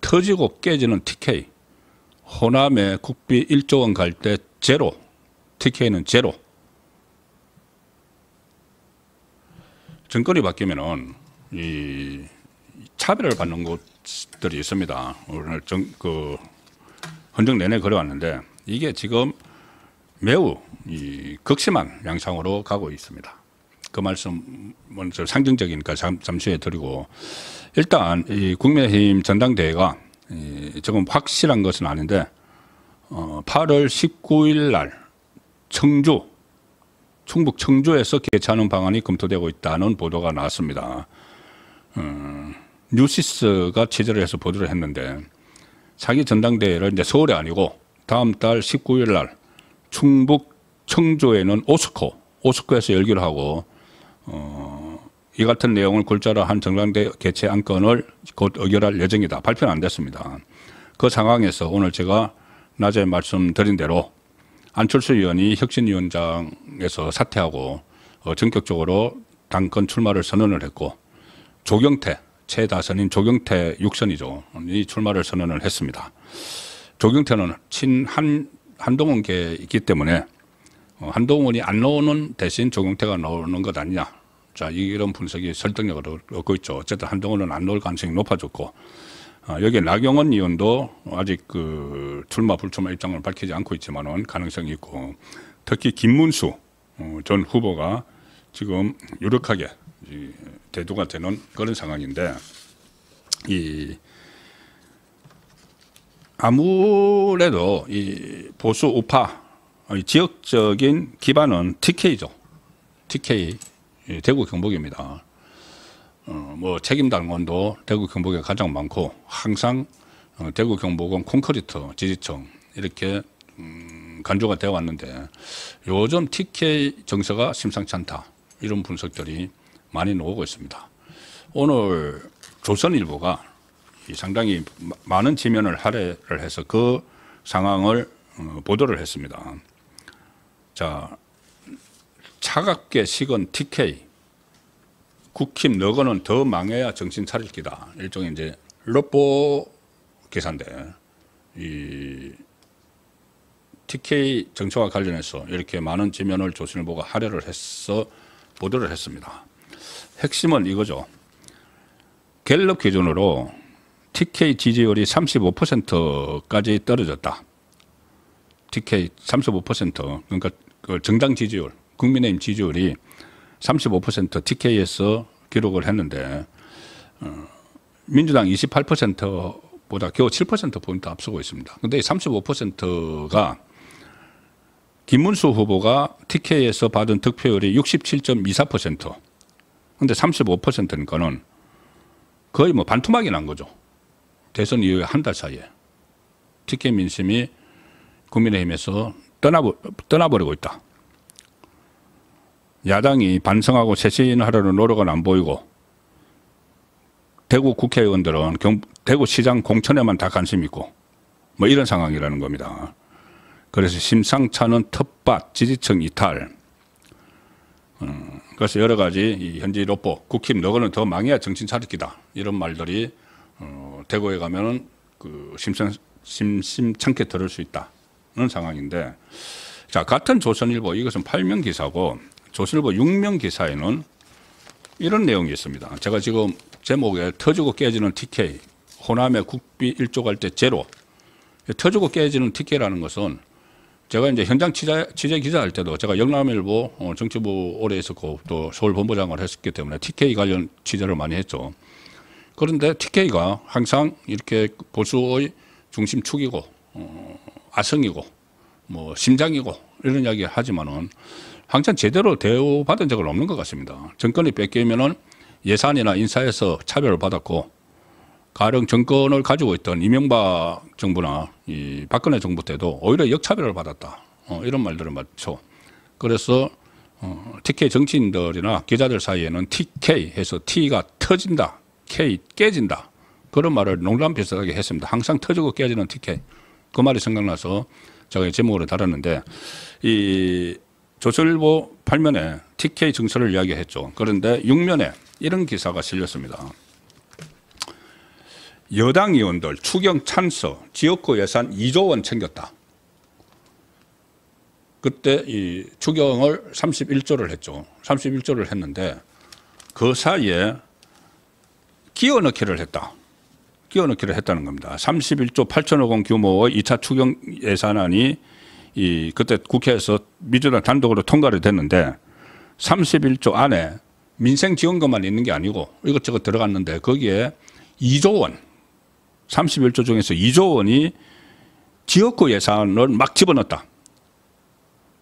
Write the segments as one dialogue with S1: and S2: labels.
S1: 터지고 깨지는 TK, 호남에 국비 1조 원 갈 때 제로, TK는 제로. 정권이 바뀌면은 이 차별을 받는 곳들이 있습니다. 오늘 헌정 내내 그래왔는데 이게 지금 매우 극심한 양상으로 가고 있습니다. 그 말씀 먼저 상징적이니까 잠시 후에 드리고, 일단 이 국민의힘 전당대회가 지금 확실한 것은 아닌데 8월 19일 날 충북 청주에서 개최하는 방안이 검토되고 있다는 보도가 나왔습니다. 뉴시스가 취재를 해서 보도를 했는데, 자기 전당대회를 이제 서울이 아니고 다음 달 19일 날 충북 청주에는 오스코에서 열기로 하고, 이 같은 내용을 골자로 한 전당대회 개최 안건을 곧 의결할 예정이다. 발표는 안 됐습니다. 그 상황에서 오늘 제가 낮에 말씀드린 대로 안철수 의원이 혁신위원장에서 사퇴하고 전격적으로 당권 출마를 선언을 했고, 조경태, 최다선인 조경태 6선이죠. 이 출마를 선언을 했습니다. 조경태는 한동훈계이기 때문에 한동훈이 안 나오는 대신 조경태가 나오는 것 아니냐. 자, 이런 분석이 설득력을 얻고 있죠. 어쨌든 한동훈은 안 나올 가능성이 높아졌고, 여기 나경원 의원도 아직 출마 불출마 입장을 밝히지 않고 있지만은 가능성이 있고, 특히 김문수 전 후보가 지금 유력하게 대두가 되는 그런 상황인데, 아무래도 이 보수 우파 지역적인 기반은 TK죠. TK 대구 경북입니다. 뭐 책임 당원도 대구 경북에 가장 많고, 항상 대구 경북은 콘크리트 지지층 이렇게 간주가 되어 왔는데, 요즘 TK 정서가 심상치 않다, 이런 분석들이 많이 나오고 있습니다. 오늘 조선일보가 상당히 많은 지면을 할애를 해서 그 상황을 보도를 했습니다. 자, 차갑게 식은 TK, 국힘 너거는 더 망해야 정신 차릴 기다. 일종의 이제 럽보 기사인데, 이 TK 정치와 관련해서 이렇게 많은 지면을 조선일보가 할애를 해서 보도를 했습니다. 핵심은 이거죠. 갤럽 기준으로 TK 지지율이 35%까지 떨어졌다. TK 35%, 그러니까 그 정당 지지율, 국민의힘 지지율이 35% TK에서 기록을 했는데, 민주당 28%보다 겨우 7%포인트 앞서고 있습니다. 그런데 35%가 김문수 후보가 TK에서 받은 득표율이 67.24%. 그런데 35%니까는 거의 뭐 반토막이 난 거죠. 대선 이후에 한 달 사이에 TK 민심이 국민의힘에서 떠나버리고 있다. 야당이 반성하고 쇄신하려는 노력은 안 보이고, 대구 국회의원들은 대구시장 공천에만 다 관심 있고, 뭐 이런 상황이라는 겁니다. 그래서 심상찮은 텃밭, 지지층 이탈. 그래서 여러 가지 이 현지 롭보, 국힘 너거는 더 망해야 정신 차리기다, 이런 말들이 대구에 가면은 심심찮게 들을 수 있다는 상황인데, 자, 같은 조선일보, 이것은 8면 기사고, 조선일보 6면 기사에는 이런 내용이 있습니다. 제가 지금 제목에 터지고 깨지는 TK, 호남에 국비 1조 갈 때 제로. 터지고 깨지는 TK라는 것은, 제가 이제 현장 취재 기자할 때도 제가 영남일보 정치부 오래 있었고 또 서울 본부장을 했었기 때문에 TK 관련 취재를 많이 했죠. 그런데 TK가 항상 이렇게 보수의 중심축이고 아성이고 뭐 심장이고 이런 이야기 하지만은 항상 제대로 대우받은 적은 없는 것 같습니다. 정권이 뺏기면은 예산이나 인사에서 차별을 받았고, 가령 정권을 가지고 있던 이명박 정부나 이 박근혜 정부 때도 오히려 역차별을 받았다. 이런 말들을 많죠. 그래서 TK 정치인들이나 기자들 사이에는 TK 해서 T가 터진다, K 깨진다, 그런 말을 농담 비슷하게 했습니다. 항상 터지고 깨지는 TK. 그 말이 생각나서 제가 제목으로 달았는데, 이 조선일보 8면에 TK 정서를 이야기했죠. 그런데 6면에 이런 기사가 실렸습니다. 여당 의원들 추경 찬스 지역구 예산 2조 원 챙겼다. 그때 이 추경을 31조를 했죠. 31조를 했는데 그 사이에 끼워 넣기를 했다. 끼워 넣기를 했다는 겁니다. 31조 8천억 원 규모의 2차 추경 예산안이 그때 국회에서 민주당 단독으로 통과를 됐는데 31조 안에 민생 지원금만 있는 게 아니고 이것저것 들어갔는데 거기에 2조 원, 31조 중에서 2조 원이 지역구 예산을 막 집어넣었다.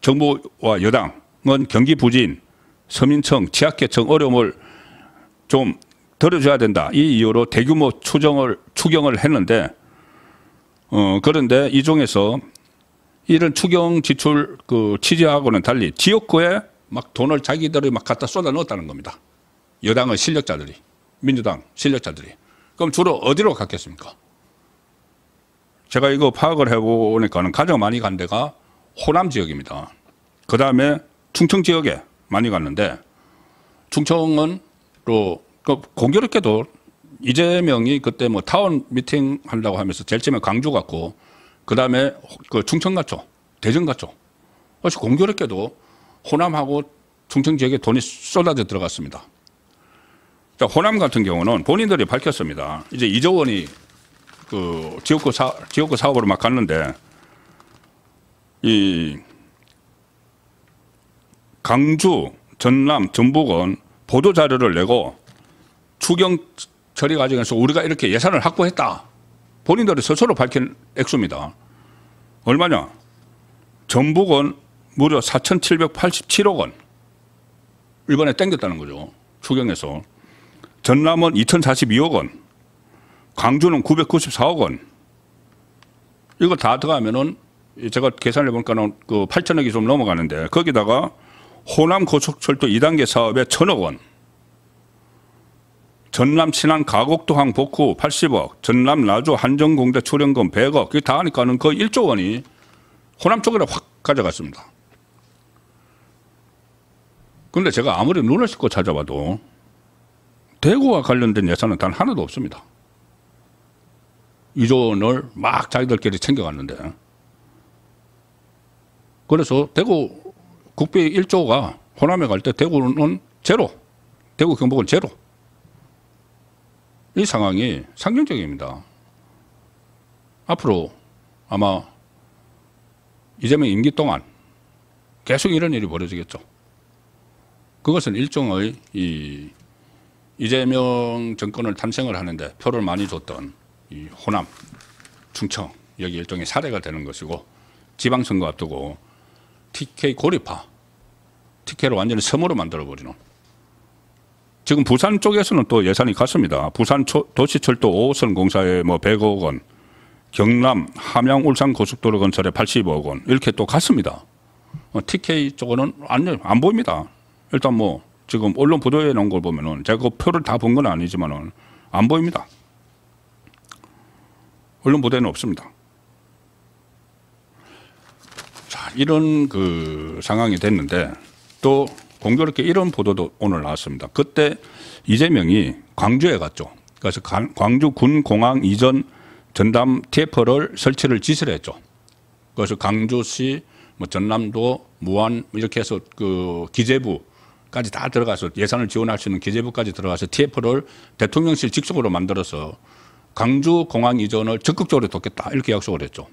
S1: 정부와 여당은 경기 부진, 서민층, 취약계층 어려움을 좀 덜어줘야 된다. 이 이유로 대규모 추경을 했는데 그런데 이 중에서 이런 추경 지출 그 취지하고는 달리 지역구에 막 돈을 자기들이 막 갖다 쏟아 넣었다는 겁니다. 여당의 실력자들이, 민주당 실력자들이. 그럼 주로 어디로 갔겠습니까? 제가 이거 파악을 해보니까는 가장 많이 간 데가 호남 지역입니다. 그 다음에 충청 지역에 많이 갔는데 충청은 또 공교롭게도 이재명이 그때 뭐 타운 미팅 한다고 하면서 제일 처음에 광주 갔고 그 다음에 그 충청 갔죠. 대전 갔죠. 그래서 공교롭게도 호남하고 충청 지역에 돈이 쏟아져 들어갔습니다. 자, 호남 같은 경우는 본인들이 밝혔습니다. 이제 2조 원이 그 지역구 사업으로 막 갔는데 이 강주, 전남, 전북은 보도 자료를 내고 추경 처리 과정에서 우리가 이렇게 예산을 확보했다. 본인들이 스스로 밝힌 액수입니다. 얼마냐? 전북은 무려 4,787억 원 이번에 땡겼다는 거죠. 추경에서. 전남은 2,042억 원, 광주는 994억 원. 이거 다 들어가면은 제가 계산해 보니까는 그 8천억이 좀 넘어가는데 거기다가 호남 고속철도 2단계 사업에 1,000억 원, 전남 친안 가곡도항 복구 80억, 전남 나주 한정공대 출연금 100억, 그게 다 하니까는 거의 1조 원이 호남 쪽으로 확 가져갔습니다. 그런데 제가 아무리 눈을 씻고 찾아봐도 대구와 관련된 예산은 단 하나도 없습니다. 2조 원을 막 자기들끼리 챙겨갔는데. 그래서 대구 국비 1조가 호남에 갈 때 대구는 제로, 대구 경북은 제로. 이 상황이 상징적입니다. 앞으로 아마 이재명 임기 동안 계속 이런 일이 벌어지겠죠. 그것은 일종의 이재명 정권을 탄생을 하는데 표를 많이 줬던 이 호남, 충청 여기 일종의 사례가 되는 것이고 지방선거 앞두고 TK 고립화, TK를 완전히 섬으로 만들어버리는. 지금 부산 쪽에서는 또 예산이 갔습니다. 부산 도시철도 5호선 공사에 뭐 100억 원, 경남, 함양, 울산 고속도로 건설에 80억 원 이렇게 또 갔습니다. TK 쪽은 안 보입니다. 일단 뭐 지금 언론 보도에 나온 걸 보면은 제가 그 표를 다 본 건 아니지만은 안 보입니다. 언론 보도에는 없습니다. 자, 이런 그 상황이 됐는데 또 공교롭게 이런 보도도 오늘 나왔습니다. 그때 이재명이 광주에 갔죠. 그래서 광주 군공항 이전 전담 TF를 설치를 지시를 했죠. 그래서 광주시, 뭐 전남도, 무안 이렇게 해서 그 기재부까지 다 들어가서 예산을 지원할 수 있는 기재부까지 들어가서 TF를 대통령실 직속으로 만들어서 광주 공항 이전을 적극적으로 돕겠다 이렇게 약속을 했죠.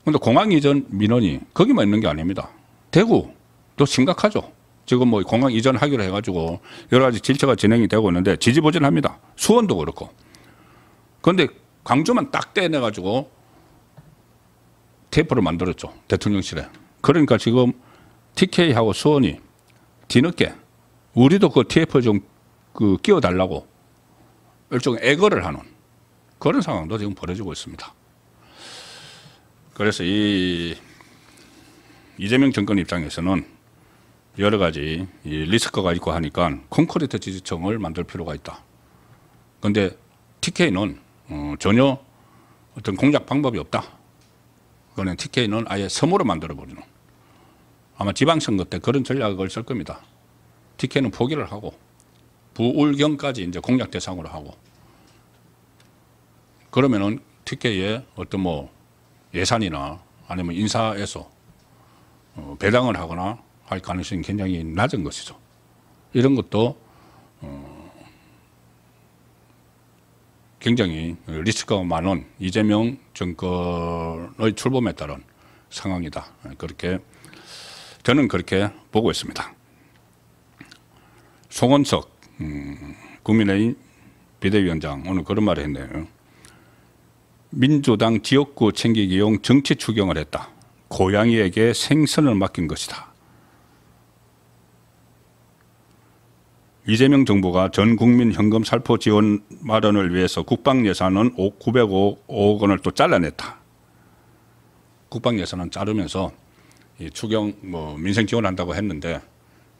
S1: 그런데 공항 이전 민원이 거기만 있는 게 아닙니다. 대구도 심각하죠. 지금 뭐 공항 이전하기로 해가지고 여러 가지 질처가 진행이 되고 있는데 지지부진합니다. 수원도 그렇고. 그런데 광주만 딱 떼내가지고 TF를 만들었죠. 대통령실에. 그러니까 지금 TK하고 수원이 뒤늦게 우리도 그 TF 좀 그 끼워달라고 일종의 애거를 하는 그런 상황도 지금 벌어지고 있습니다. 그래서 이 이재명 정권 입장에서는 여러 가지 이 리스크가 있고 하니까 콘크리트 지지층을 만들 필요가 있다. 그런데 TK는 전혀 어떤 공작 방법이 없다. 그거는 TK는 아예 섬으로 만들어버리는. 아마 지방선거 때 그런 전략을 쓸 겁니다. TK는 포기를 하고 부울경까지 이제 공략 대상으로 하고 그러면은 특혜의 어떤 뭐 예산이나 아니면 인사에서 배당을 하거나 할 가능성이 굉장히 낮은 것이죠. 이런 것도 굉장히 리스크가 많은 이재명 정권의 출범에 따른 상황이다. 그렇게 저는 그렇게 보고 있습니다. 송원석 국민의힘 비대위원장 오늘 그런 말을 했네요. 민주당 지역구 챙기기용 정치 추경을 했다. 고양이에게 생선을 맡긴 것이다. 이재명 정부가 전 국민 현금 살포 지원 마련을 위해서 국방 예산은 905억 원을 또 잘라냈다. 국방 예산은 자르면서 이 추경 뭐 민생 지원한다고 했는데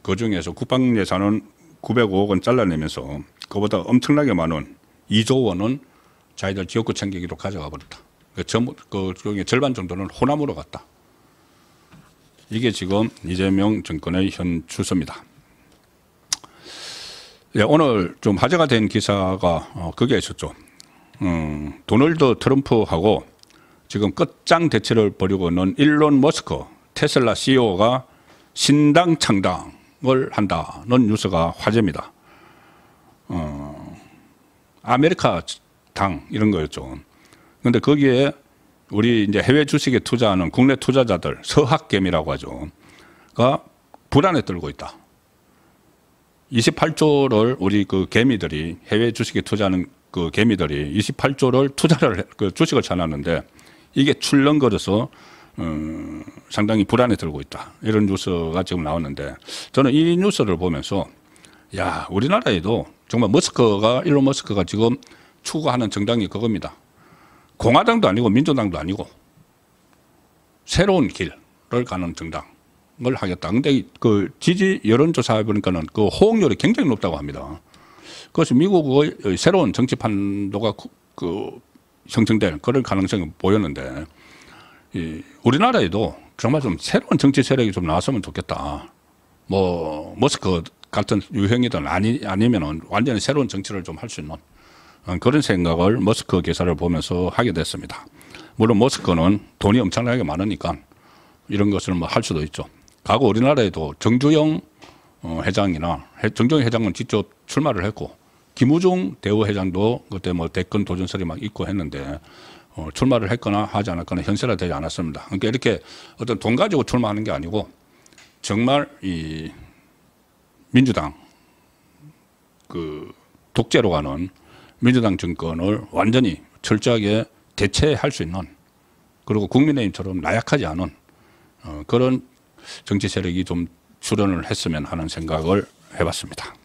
S1: 그 중에서 국방 예산은 905억 원 잘라내면서 그보다 엄청나게 많은 2조 원은 자기들 지역구 챙기기로 가져가 버렸다. 그 중에 절반 정도는 호남으로 갔다. 이게 지금 이재명 정권의 현 추세입니다. 예, 오늘 좀 화제가 된 기사가 그게 있었죠. 도널드 트럼프하고 지금 끝장 대치를 벌이고 있는 일론 머스크 테슬라 CEO가 신당 창당을 한다는 뉴스가 화제입니다. 아메리카 당 이런 거였죠. 그런데 거기에 우리 이제 해외 주식에 투자하는 국내 투자자들 서학개미라고 하죠.가 불안에 떨고 있다. 28조를 우리 그 개미들이 해외 주식에 투자하는 그 개미들이 28조를 투자를 그 주식을 사놨는데 이게 출렁거려서 상당히 불안에 들고 있다. 이런 뉴스가 지금 나왔는데 저는 이 뉴스를 보면서 야 우리나라에도 정말 일론 머스크가 지금 추구하는 정당이 그겁니다. 공화당도 아니고 민주당도 아니고 새로운 길을 가는 정당을 하겠다. 근데 그 지지 여론조사해 보니까는 그 호응률이 굉장히 높다고 합니다. 그것이 미국의 새로운 정치 판도가 그 형성될 그런 가능성이 보였는데 우리나라에도 정말 좀 새로운 정치 세력이 좀 나왔으면 좋겠다. 뭐 머스크 같은 유형이든 아니면은 완전히 새로운 정치를 좀 할 수 있는 그런 생각을 머스크 기사를 보면서 하게 됐습니다. 물론 머스크는 돈이 엄청나게 많으니까 이런 것을 뭐 할 수도 있죠. 과거 우리나라에도 정주영 회장이나 정주영 회장은 직접 출마를 했고 김우중 대우회장도 그때 뭐 대권 도전설이 막 있고 했는데 출마를 했거나 하지 않았거나 현실화되지 않았습니다. 그러니까 이렇게 어떤 돈 가지고 출마하는 게 아니고 정말 이 민주당 그 독재로 가는 민주당 정권을 완전히 철저하게 대체할 수 있는 그리고 국민의힘처럼 나약하지 않은 그런 정치 세력이 좀 출연을 했으면 하는 생각을 해봤습니다.